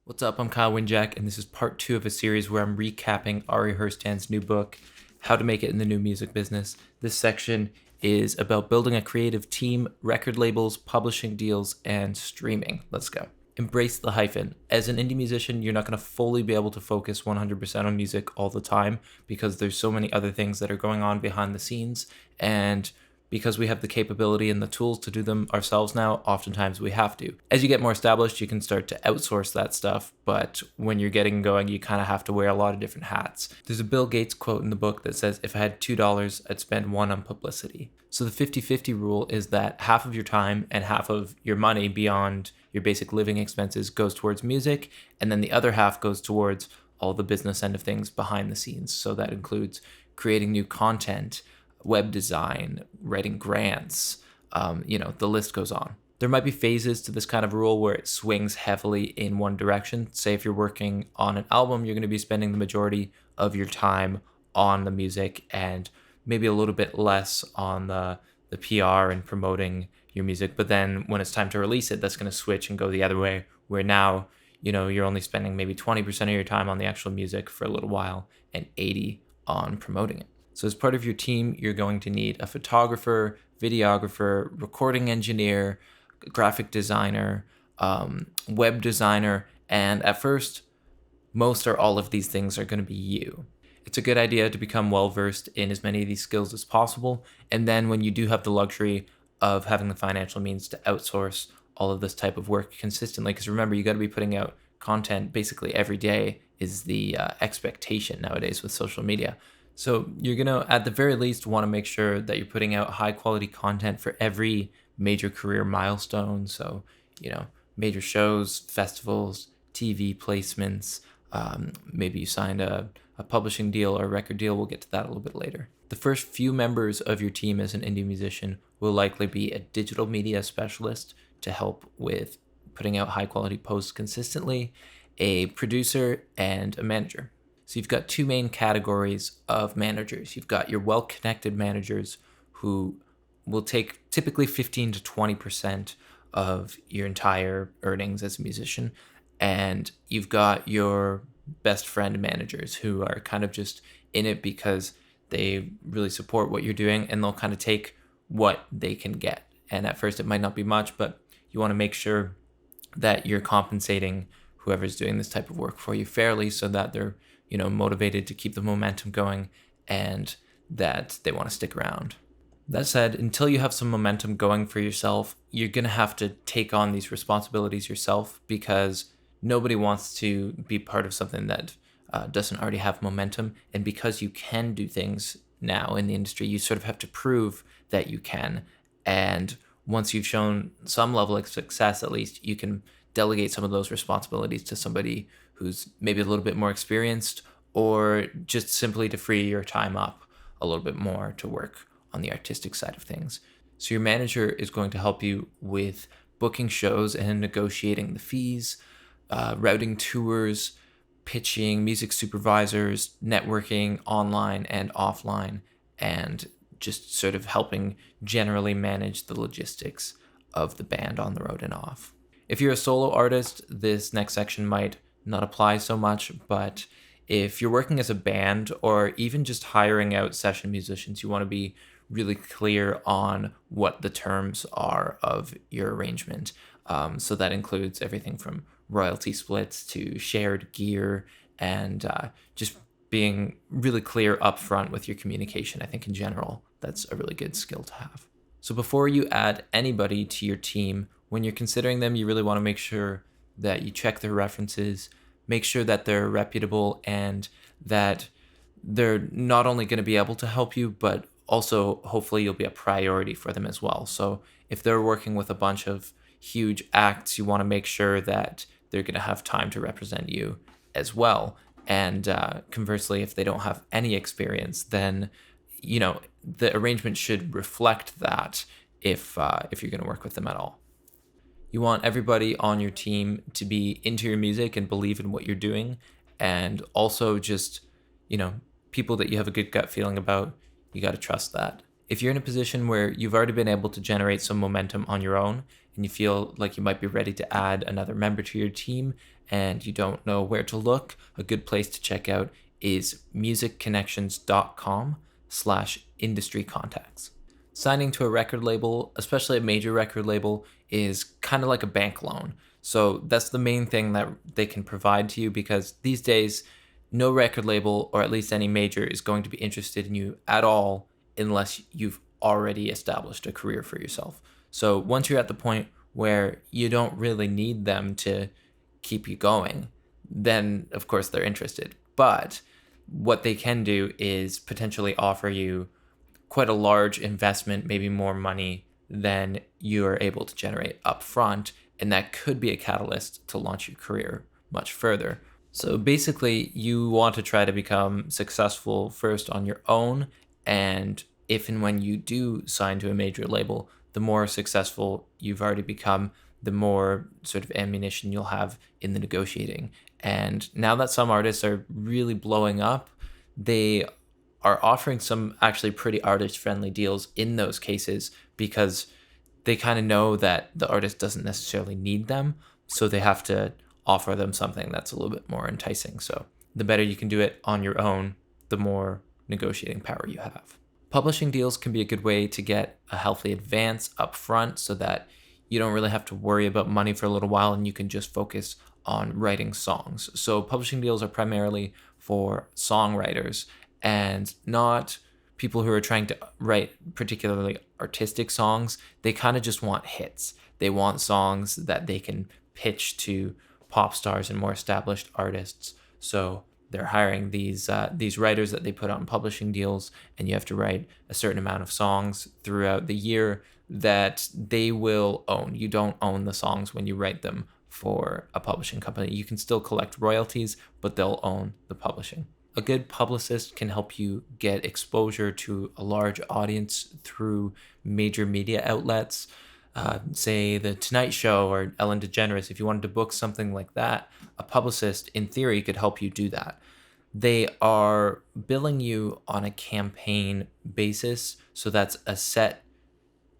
What's up? I'm Kyle Windjack, and this is part 2 of a series where I'm recapping Ari Herstand's new book, How to Make It in the New Music Business. This section is about building a creative team, record labels, publishing deals, and streaming. Let's go. Embrace the hyphen. As an indie musician, you're not going to fully be able to focus 100% on music all the time because there's so many other things that are going on behind the scenes, and because we have the capability and the tools to do them ourselves now, oftentimes we have to. As you get more established, you can start to outsource that stuff, but when you're getting going, you kind of have to wear a lot of different hats. There's a Bill Gates quote in the book that says, if I had $2, I'd spend one on publicity. So the 50-50 rule is that half of your time and half of your money beyond your basic living expenses goes towards music, and then the other half goes towards all the business end of things behind the scenes. So that includes creating new content, web design, writing grants, the list goes on. There might be phases to this kind of rule where it swings heavily in one direction. Say if you're working on an album, you're going to be spending the majority of your time on the music and maybe a little bit less on the PR and promoting your music. But then when it's time to release it, that's going to switch and go the other way, where now, you're only spending maybe 20% of your time on the actual music for a little while and 80 on promoting it. So as part of your team, you're going to need a photographer, videographer, recording engineer, graphic designer, web designer, and at first, most or all of these things are going to be you. It's a good idea to become well-versed in as many of these skills as possible, and then when you do have the luxury of having the financial means to outsource all of this type of work consistently, because remember, you got to be putting out content basically every day is the expectation nowadays with social media. So you're going to, at the very least, want to make sure that you're putting out high quality content for every major career milestone. So, major shows, festivals, TV placements, maybe you signed a publishing deal or a record deal. We'll get to that a little bit later. The first few members of your team as an indie musician will likely be a digital media specialist to help with putting out high quality posts consistently, a producer, and a manager. So you've got two main categories of managers. You've got your well-connected managers who will take typically 15 to 20% of your entire earnings as a musician. And you've got your best friend managers who are kind of just in it because they really support what you're doing and they'll kind of take what they can get. And at first it might not be much, but you want to make sure that you're compensating whoever's doing this type of work for you fairly so that they're motivated to keep the momentum going and that they want to stick around. That said, until you have some momentum going for yourself, you're going to have to take on these responsibilities yourself because nobody wants to be part of something that doesn't already have momentum. And because you can do things now in the industry, you sort of have to prove that you can. And once you've shown some level of success, at least, you can delegate some of those responsibilities to somebody who's maybe a little bit more experienced, or just simply to free your time up a little bit more to work on the artistic side of things. So your manager is going to help you with booking shows and negotiating the fees, routing tours, pitching, music supervisors, networking online and offline, and just sort of helping generally manage the logistics of the band on the road and off. If you're a solo artist, this next section might not apply so much, but if you're working as a band or even just hiring out session musicians, you want to be really clear on what the terms are of your arrangement. So that includes everything from royalty splits to shared gear and just being really clear upfront with your communication. I think in general, that's a really good skill to have. So before you add anybody to your team, when you're considering them, you really want to make sure that you check their references, make sure that they're reputable and that they're not only going to be able to help you, but also hopefully you'll be a priority for them as well. So if they're working with a bunch of huge acts, you want to make sure that they're going to have time to represent you as well. And conversely, if they don't have any experience, then the arrangement should reflect that if you're going to work with them at all. You want everybody on your team to be into your music and believe in what you're doing, and also just, people that you have a good gut feeling about. You got to trust that. If you're in a position where you've already been able to generate some momentum on your own and you feel like you might be ready to add another member to your team and you don't know where to look, a good place to check out is musicconnections.com/industry contacts. Signing to a record label, especially a major record label, is kind of like a bank loan. So that's the main thing that they can provide to you, because these days, no record label, or at least any major, is going to be interested in you at all unless you've already established a career for yourself. So once you're at the point where you don't really need them to keep you going, then of course they're interested. But what they can do is potentially offer you quite a large investment, maybe more money than you're able to generate up front, and that could be a catalyst to launch your career much further. So basically, you want to try to become successful first on your own, and if and when you do sign to a major label, the more successful you've already become, the more sort of ammunition you'll have in the negotiating. And now that some artists are really blowing up, they are offering some actually pretty artist friendly deals in those cases, because they kind of know that the artist doesn't necessarily need them. So they have to offer them something that's a little bit more enticing. So the better you can do it on your own, the more negotiating power you have. Publishing deals can be a good way to get a healthy advance up front so that you don't really have to worry about money for a little while and you can just focus on writing songs. So publishing deals are primarily for songwriters and not people who are trying to write particularly artistic songs. They kind of just want hits. They want songs that they can pitch to pop stars and more established artists. So they're hiring these writers that they put on publishing deals, and you have to write a certain amount of songs throughout the year that they will own. You don't own the songs when you write them for a publishing company. You can still collect royalties, but they'll own the publishing. A good publicist can help you get exposure to a large audience through major media outlets, say The Tonight Show or Ellen DeGeneres. If you wanted to book something like that, a publicist, in theory, could help you do that. They are billing you on a campaign basis, so that's a set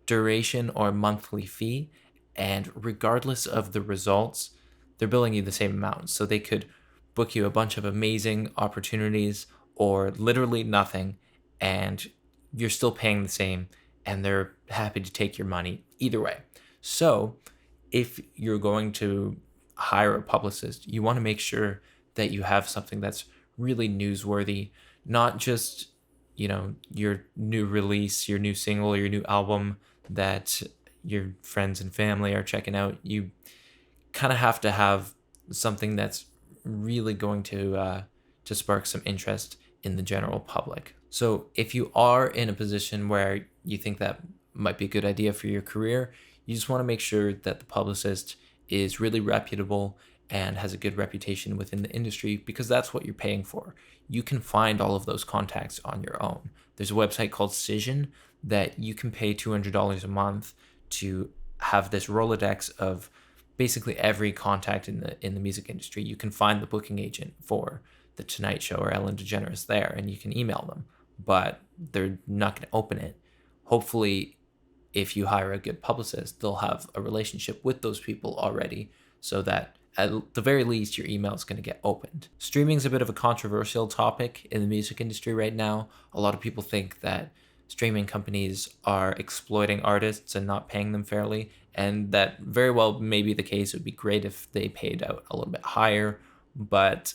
duration or monthly fee, and regardless of the results, they're billing you the same amount. So they could book you a bunch of amazing opportunities or literally nothing, and you're still paying the same, and they're happy to take your money either way. So if you're going to hire a publicist, you want to make sure that you have something that's really newsworthy, not just, your new release, your new single, your new album that your friends and family are checking out. You kind of have to have something that's really going to spark some interest in the general public. So if you are in a position where you think that might be a good idea for your career, you just want to make sure that the publicist is really reputable and has a good reputation within the industry, because that's what you're paying for. You can find all of those contacts on your own. There's a website called Cision that you can pay $200 a month to have this Rolodex of basically every contact in the music industry. You can find the booking agent for The Tonight Show or Ellen DeGeneres there, and you can email them, but they're not going to open it. Hopefully, if you hire a good publicist, they'll have a relationship with those people already, so that at the very least, your email is going to get opened. Streaming is a bit of a controversial topic in the music industry right now. A lot of people think that streaming companies are exploiting artists and not paying them fairly, and that very well may be the case. It would be great if they paid out a little bit higher, but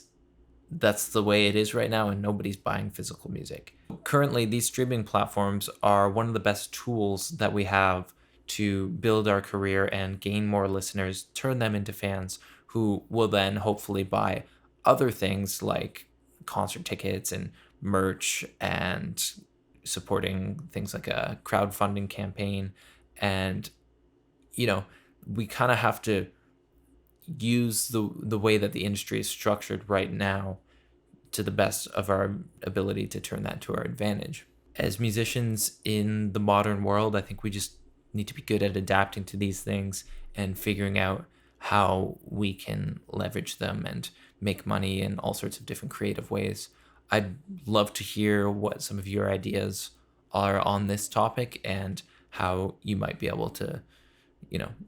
that's the way it is right now, and nobody's buying physical music. Currently, these streaming platforms are one of the best tools that we have to build our career and gain more listeners, turn them into fans who will then hopefully buy other things like concert tickets and merch and supporting things like a crowdfunding campaign. And, we kind of have to use the way that the industry is structured right now to the best of our ability to turn that to our advantage. As musicians in the modern world, I think we just need to be good at adapting to these things and figuring out how we can leverage them and make money in all sorts of different creative ways. I'd love to hear what some of your ideas are on this topic and how you might be able to,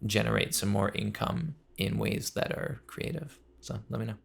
generate some more income in ways that are creative. So let me know.